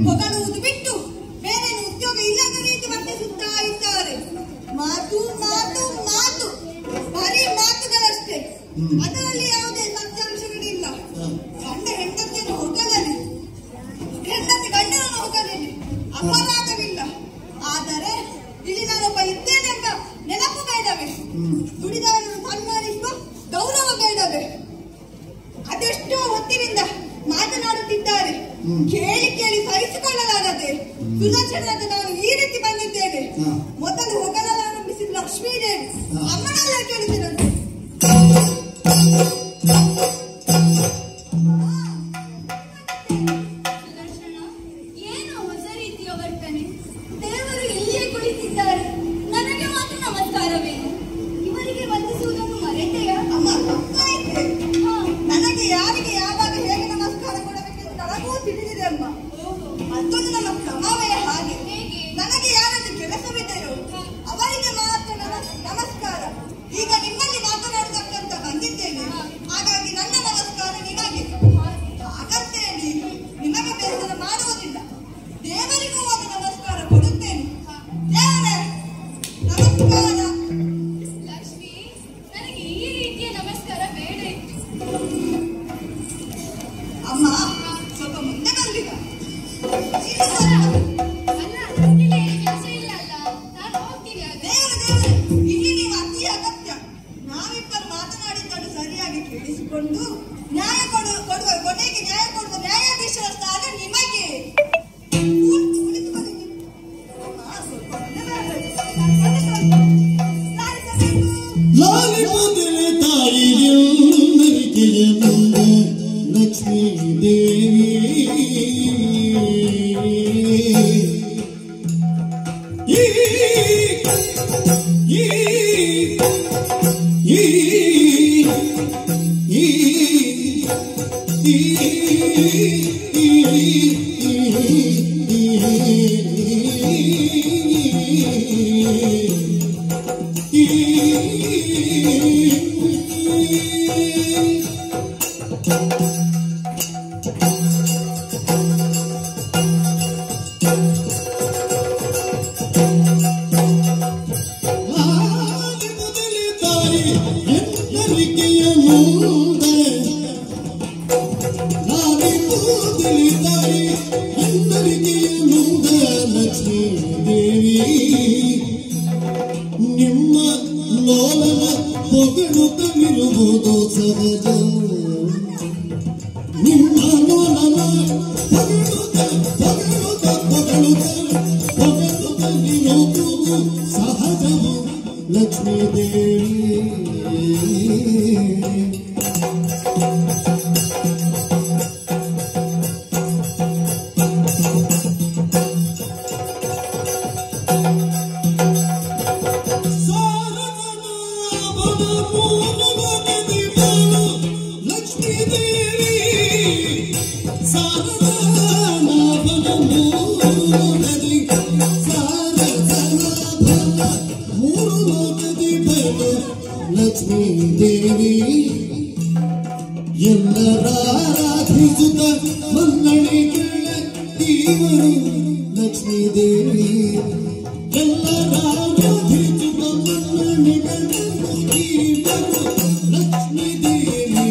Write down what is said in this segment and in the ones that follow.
ಹೊಗಳುವುದು ಬಿಟ್ಟು ಬೇರೆ ಉದ್ಯೋಗ ಇಲ್ಲದ ರೀತಿ ವರ್ತಿಸುತ್ತಾ ಇದ್ದಾರೆ. ಮಾತು ಮಾತು ಮಾತು, ಬರೀ ಮಾತುಗಳಷ್ಟೇ. ಅದರಲ್ಲಿ ಯಾವುದೇ ಸತ್ಯಾಂಶಗಳಿಲ್ಲ. ಗಂಡ ಹೆಂಡತಿಯನ್ನು ಹೊಗಳಲಿ, ಹೆಂಡತಿ ಗಂಡನನ್ನು ಹೊಗಳಲಿ, ಅಪರಾಧವಿಲ್ಲ. ಆದರೆ ಇಲ್ಲಿ ನಾನೊಬ್ಬ ಇದ್ದೇನೆಂಬ ನೆನಪು ಬೇಡವೇ? ದುಡಿದವರನ್ನು ಸನ್ಮಾನಿಸುವ ಗೌರವ ಬೇಡವೇ? ಅದೆಷ್ಟೋ ಹೊತ್ತಿನಿಂದ ಮಾತನಾಡುತ್ತಿದ್ದಾರೆ, ಕೇಳಿ ಕೇಳಿ ಸಹಿಸಿಕೊಳ್ಳಲಾಗದೆ ಸುದರ್ಶನದ ನಾನು ಈ ರೀತಿ ಬಂದಿದ್ದೇನೆ. ಮೊದಲು ಹೊಗಳಲಾರಂಭಿಸಿದ ಲಕ್ಷ್ಮೀದೇವಿ ಅಮ್ಮನಲ್ಲ ಕೇಳಿಸಿದಂತೆ. ಸುದರ್ಶನ, ಏನು ಹೊಸ ರೀತಿಯ ವರ್ತನೆ? ದೇವರು ಇಲ್ಲಿಯೇ ಕುಳಿತಿದ್ದಾರೆ, ನನಗೆ ಮಾತ್ರ ನಮಸ್ಕಾರವೇನು? ಇವರಿಗೆ ವಂದಿಸುವುದನ್ನು ಮರೆತೆಯಾ? ಅಮ್ಮ ತಪ್ಪಾಯ್ತೆ. ನನಗೆ ಯಾರಿಗೆ ಯಾವಾಗ ಹೇಗೆ ನಮಸ್ಕಾರ ಕೊಡಬೇಕೆಂದು ನನಗೂ ತಿಳಿದಿದೆ ಅಮ್ಮ. ಅದೊಂದು ನಮ್ಮ ಕ್ರಮವೇ ಹಾಗೆ. ನನಗೆ ಯಾರನ್ನು ಕೆಲಸವಿದೆಯೋ ಅವರಿಗೆ ಮಾತ್ರ ನಮಸ್ಕಾರ. ಈಗ ನಿಮ್ಮಲ್ಲಿ ಮಾತನಾಡತಕ್ಕಂತ ಬಂದಿದ್ದೇನೆ, ಹಾಗಾಗಿ ನನ್ನ ನಮಸ್ಕಾರ ನಿಮಗೆ. ಹಾಗಂತೇಳಿ ನಿಮಗೆ ಬೇಸರ ಮಾಡುವುದಿಲ್ಲ, ದೇವರಿಗೂ ಒಂದು ನಮಸ್ಕಾರ ಕೊಡುತ್ತೇನೆ. ದೇವರೇ ನಮಸ್ಕಾರ. ಲಕ್ಷ್ಮಿ, ನನಗೆ ಈ ರೀತಿಯ ನಮಸ್ಕಾರ ಬೇಡ. ಅಮ್ಮ ಸ್ವಲ್ಪ ಮುಂದೆ ಬಂದಿಲ್ಲ. ಅಲ್ಲ, ಇಲ್ಲಿ ಕೆಲಸ ಇಲ್ಲ ಅಲ್ಲ, ನಾನು ಹೋಗ್ತೀನಿ. ದೇವರೇ, ಇಲ್ಲಿ ನೀವು ಅತಿ ಅಗತ್ಯ. ನಾವಿಬ್ಬರು ಮಾತನಾಡಿದ್ದನ್ನು ಸರಿಯಾಗಿ ಕೇಳಿಸಿಕೊಂಡು ನ್ಯಾಯ ಕೊಡುವ ಕೊನೆಗೆ ನ್ಯಾಯ ಕೊಡುವ ನ್ಯಾಯಾಧೀಶರ ಸ್ಥಾನ ನಿಮಗೆ. ಕುಳಿತುಕೊಳ್ಳಿ. ಅಮ್ಮ ಸ್ವಲ್ಪ ಮುಂದೆ ಬರಬೇಕು. ಲಾಲಿ ಮೊದಲ ತಾಯಿಯೊಂದರಿಕೆಯ ಮುಂದೆ ಲಕ್ಷ್ಮೀ ದೇವಿ ನಿಮ್ಮ ಲೋಲನ ಹೊಗಳುತ್ತಲಿರುವುದು ಸಹಜ. ನಿಮ್ಮ ಲೋಲನ ಹೊಗಳುತ್ತಲಿರುವುದು ಸಹಜವು ಲಕ್ಷ್ಮೀ ದೇವಿ. ಲಕ್ಷ್ಮೀ ದೇವಿ ಎಲ್ಲರಾರಾಧಿಸುತ್ತ ಮನ್ನಣೆಗಳ ದೇವರು ಲಕ್ಷ್ಮೀ ದೇವಿ. ಎಲ್ಲರಾರಾಧಿಸುತ್ತ ಮನ್ನಣೆಗಳ ದೇವರು ಲಕ್ಷ್ಮೀ ದೇವಿ.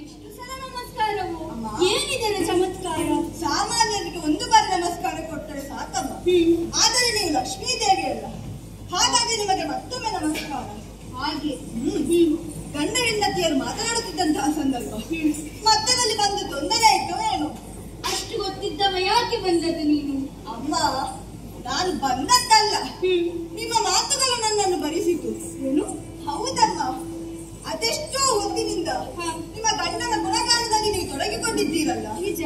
ಎಷ್ಟು ಸಲ ನಮಸ್ಕಾರವು? ಏನಿದರ ಚಮತ್ಕಾರ? ಸಾಮಾನ್ಯರಿಗೆ ಒಂದು ಬಾರಿ ನಮಸ್ಕಾರ ಕೊಟ್ಟರೆ ಸಾಕಮ್ಮ. ಆದರೆ ನೀವು ಲಕ್ಷ್ಮೀ ದೇವಿ ಅಲ್ಲ, ಹಾಗಾಗಿ ನಿಮಗೆ ಮತ್ತೊಮ್ಮೆ ನಮಸ್ಕಾರ. ಹಾಗೆ ಗಂಡ ಹೆಂಡತಿಯರು ಮಾತನಾಡುತ್ತಿದ್ದಂತಹ ಸಂದರ್ಭ ಮತ್ತೆ ಬಂದದ್ದು ನೀನು? ಅಮ್ಮ, ನಾನು ಬಂದದ್ದಲ್ಲ, ನಿಮ್ಮ ಮಾತುಗಳು ನನ್ನನ್ನು ಭರಿಸಿತು. ಏನು? ಹೌದಮ್ಮ, ಅದೆಷ್ಟೋ ಹೊತ್ತಿನಿಂದ ನಿಮ್ಮ ಗಂಡನ ಗುಣಗಾನದಲ್ಲಿ ನೀವು ತೊಡಗಿಕೊಂಡಿದ್ದೀರಲ್ಲ. ನಿಜ.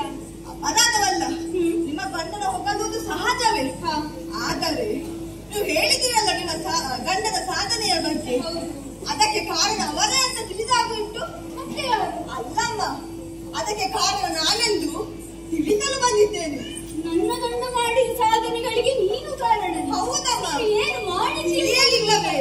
ಅಪರಾಧವಲ್ಲ, ನಿಮ್ಮ ಗಂಡನ ಹೊಗಳುವುದು ಸಹಜವೇ. ಆದರೆ ನೀವು ಹೇಳಿದ್ದೀರಲ್ಲ ನಿಮ್ಮ ಗಂಡನ ಸಾಧನೆಯ ಬಗ್ಗೆ, ಅದಕ್ಕೆ ಕಾರಣ ಅವರೇ ಅಂತ ತಿಳಿದಾಗ ಉಂಟು. ಅಲ್ಲಮ್ಮ, ಅದಕ್ಕೆ ಕಾರಣ ನಾನೆಂದು ತಿಳಿಸಲು ಬಂದಿದ್ದೇನೆ. ನನ್ನ ಗಂಡ ಮಾಡಿದ ಸಾಧನೆಗಳಿಗೆ ನೀನು ಕಾರಣ. ಹೌದಮ್ಮ. ಏನು ಮಾಡಿದ್ದೀಯಲ್ಲವೇ?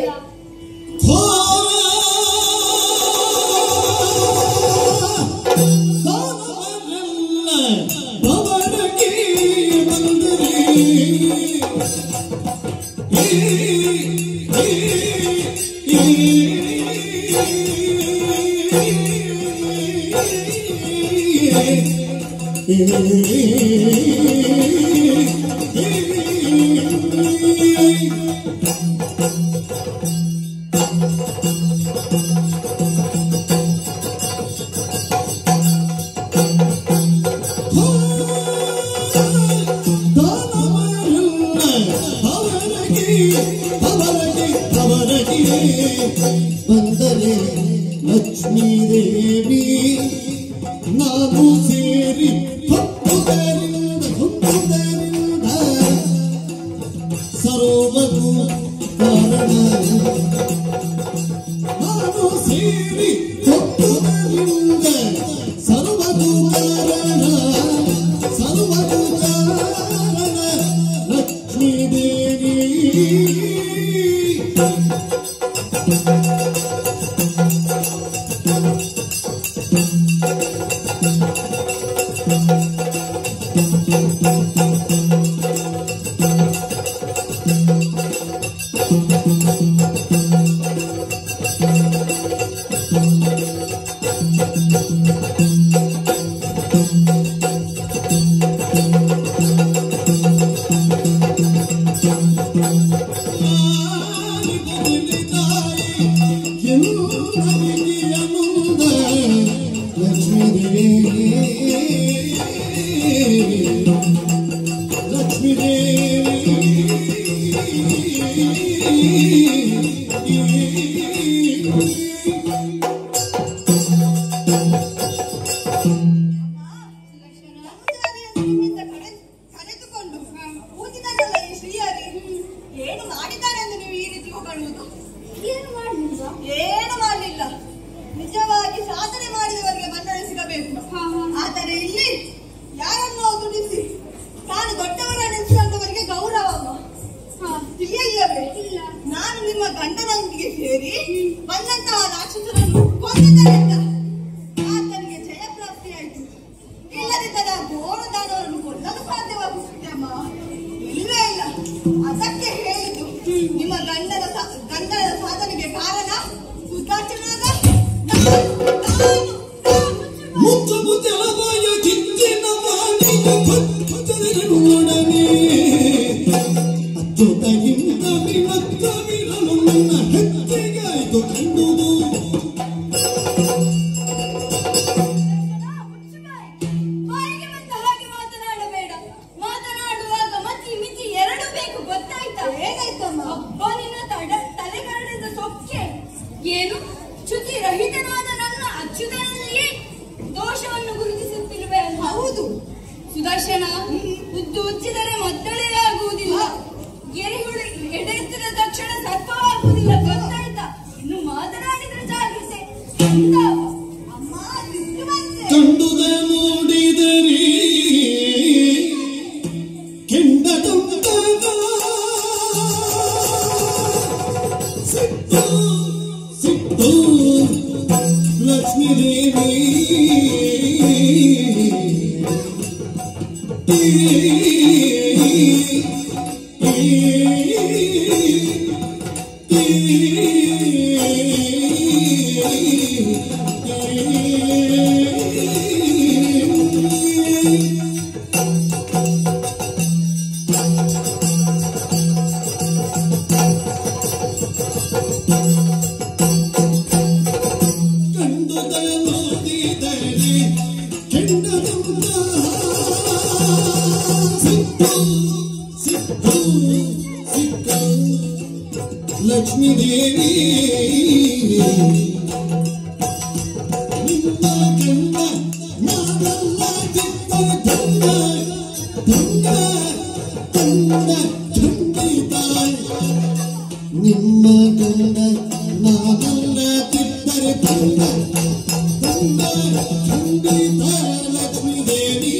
ಬಂದರೆ ಲಕ್ಷ್ಮೀ ದೇವಿ ನಾನು ಸೇರಿ ಹೊತ್ತುದರಿಂದ ಸರೋವರು ಕಾರಣ ನಾನು ಸೇರಿ ಹೊತ್ತುದರಿಂದ ಸರ್ವದು ಕಾರಣ ಲಕ್ಷ್ಮೀ ದೇವಿ. ಏನು ಮಾಡಲಿಲ್ಲ, ನಿಜವಾಗಿ ಸಾಧನೆ ಮಾಡಿದವರಿಗೆ ಮನ್ನಣೆ ಸಿಗಬೇಕು. ಆದರೆ ಇಲ್ಲಿ ಯಾರನ್ನೋ ದುಡಿಸಿ ತಾನು ದೊಡ್ಡವರನ್ನೆನಿಸಿಕೊಂಡವರಿಗೆ ಗೌರವ ತಿಳಿಯಲ್ಲವೇ? ನಾನು ನಿಮ್ಮ ಗಂಡನೊಂದಿಗೆ ಸೇರಿ ಬಂದಂತಹ ರಾಕ್ಷಸರನ್ನು ಕೊಂದಿದ್ದರಿಂದ ಆತನಿಗೆ ಜಯ ಪ್ರಾಪ್ತಿಯಾಯಿತು. ಇಲ್ಲದಿದ್ದರೆ ಘೋರದಾನವರನ್ನು ಕೊಲ್ಲಲು ಸಾಧ್ಯವಾಗುತ್ತದೆ ಅಮ್ಮ. ಇಲ್ಲವೇ ಇಲ್ಲ. ಅದಕ್ಕೆ ಹೇಳಿದ್ದು ನಿಮ್ಮ ಗಂಡನ ಸಾಧನೆಗೆ ಕಾರಣ ಸುಧಾಚರಣದ ಮುಚ್ಚ ಮುಚ್ಚಲವಾಯ ಕಿಚ್ಚಿನ ನೋಡನೆ ಅಚ್ಚುತಗಿಂತ ವಿರಲು ನನ್ನ ಹೆಚ್ಚಿಗಾಯ್ತು ಕಂಡುದು. ಬಾಯಿಗೆ ಬಂದ ಹಾಗೆ ಮಾತನಾಡಬೇಡ. ಮಾತನಾಡುವಾಗ ಮತಿ ಮಿತಿ ಎರಡು ಬೇಕು, ಗೊತ್ತಾಯ್ತಾ? ಹೇಗಾಯ್ತಮ್ಮ? ಅಬ್ಬ ನಿನ್ನ ತಲೆಗರಡಿದ ಸೊಕ್ಕೆ. ಏನು ಚ್ಯುತಿ ರಹಿತನಾದ ನನ್ನ ಅಚ್ಯುತನಲ್ಲಿಯೇ ದೋಷವನ್ನು ಗುರುತಿಸುತ್ತಿರುವೆ. ಹೌದು ಸುದರ್ಶನ, ಉದ್ದು ಉಚ್ಚಿದರೆ ಮದ್ದಳೆ ಆಗುವುದಿಲ್ಲ, ಗೆರೆಹುಳು ಎಡೆತ್ತಿದ ತಕ್ಷಣ ಸರ್ಪವಾಗುವುದಿಲ್ಲ, ಗೊತ್ತಾಯ್ತಾ? ಇನ್ನು ಮಾತನಾಡಿದ್ರೆ ಜಾಗ್ರತೆ. ಅಮ್ಮ ಕಂಡುದ ನೋಡಿದರಿ ಕೆಂಡ ಸಿಟ್ಟು ಸಿಟ್ಟು ಲಕ್ಷ್ಮೀ ದೇವಿ ಕಂಡುದ ನೋಡಿದರೆ ಕೆಂಡ ಸಿಕ್ತು ಲಕ್ಷ್ಮೀ ದೇವಿ ನಿಮ್ಮ ಗಂಡ ನಾನಲ್ಲ ತಿಪ್ಪರ ತಂದ ಖಂಡಿತ ನಿಮ್ಮ ಗಂಡ ನಾನಲ್ಲ ತಿಪ್ಪರ ತಂದ ಖಂಡಿತ ಲಕ್ಷ್ಮೀ ದೇವಿ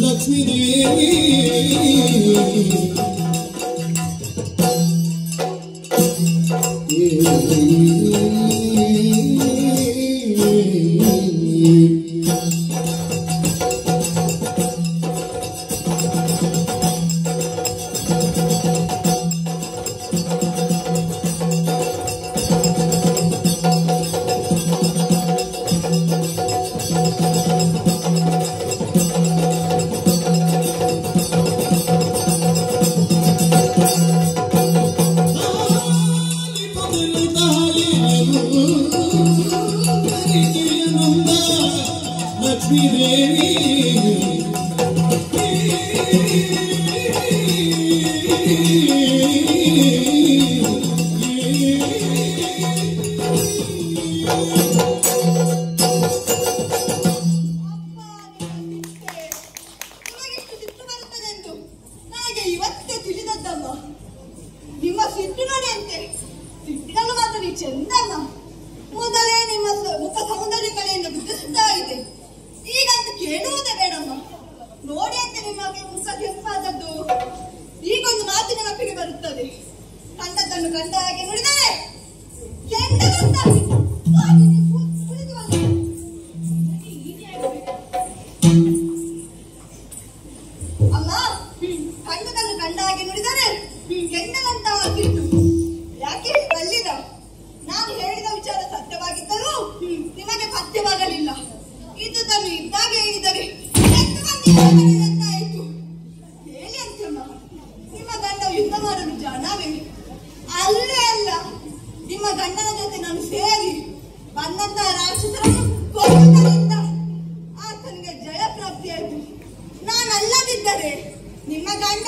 ಲಕ್ಷ್ಮೀ ದೇವಿ ಲಕ್ಷ್ಮೀ ದೇವಿ ಇವತ್ತೇ ತಿಳಿದದ್ದಮ್ಮ. ನಿಮ್ಮ ಸಿಟ್ಟು ನೋಡಿ ಅಂತೆ ಸಿಟ್ಟಿನಲ್ಲೂ ಮಾತ್ರ ನೀ ಚೆಂದಮ್ಮ. ಮೊದಲೇ ನಿಮ್ಮ ಮುಖ ಸೌಂದರ್ಯ ಕಲೆಯಿಂದ ಬಿಡಿಸುತ್ತಾ ಇದೆ. ಈಗಂತ ಕೇಳುವುದೇ ಬೇಡಮ್ಮ. ನೋಡಿ ಅಂತೆ ನಿಮಗೆ ಮುಖ ಕೆಂಪಾದದ್ದು. ಈಗೊಂದು ಮಾತು ನೆನಪಿಗೆ ಬರುತ್ತದೆ. ಕಂಡದ್ದನ್ನು ಕಂಡ ಹಾಗೆ ನುಡಿದರೆ ಅಮ್ಮ, ಕಂಡದನ್ನು ಕಂಡ ಹಾಗೆ ನುಡಿದರೆ ಕೆಂಡದಂತಹ ಸಿಟ್ಟು. ಯಾಕೆ ಬಲ್ಲಿದ? ನಾನು ಹೇಳಿದ ವಿಚಾರ ಸತ್ಯವಾಗಿದ್ದರೂ ನಿಮಗೆ ಪಥ್ಯವಾಗಲಿಲ್ಲ. ಇದ್ದುದನ್ನು ಇದ್ದಾಗೆ ಹೇಳಿದರೆ ಆಯಿತು. ಹೇಳಿ ಅಂತಮ್ಮ, ನಿಮ್ಮ ಗಂಡ ಯುದ್ಧ ಮಾಡಲು ಜಾಣವೇ? ಅಲ್ಲೇ ಅಲ್ಲ, ನಿಮ್ಮ ಗಂಡನ ಜೊತೆ ನಾನು ಸೇರಿ ಬಂದಂತಹ ರಾಕ್ಷಸರನ್ನು ಕೊಲ್ಲುವುದರಿಂದ ಆತನಿಗೆ ಜಯ ಪ್ರಾಪ್ತಿಯಾಯಿತು. ನಾನಲ್ಲದಿದ್ದರೆ ನಿಮ್ಮ ಗಂಡ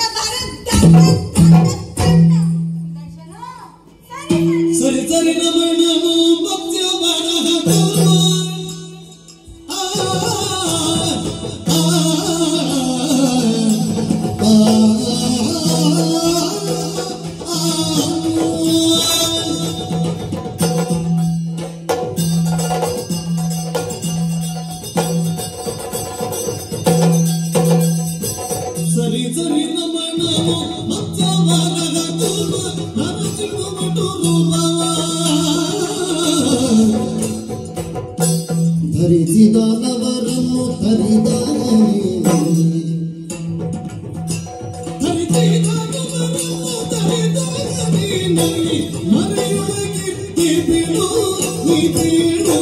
ಸರಿ ಸರಿ ನಮನ ಭಕ್ತಿಯ ಬರಹ ಸರಿ ಸರಿ ನಮನ ಭಕ್ತಿಯ ಬರಹ ಧರಿಸಿದವರನ್ನು ಮರೆಯೊಳಗಿಟ್ಟಿ ಬಿಡು ನೀ ಬೀಳು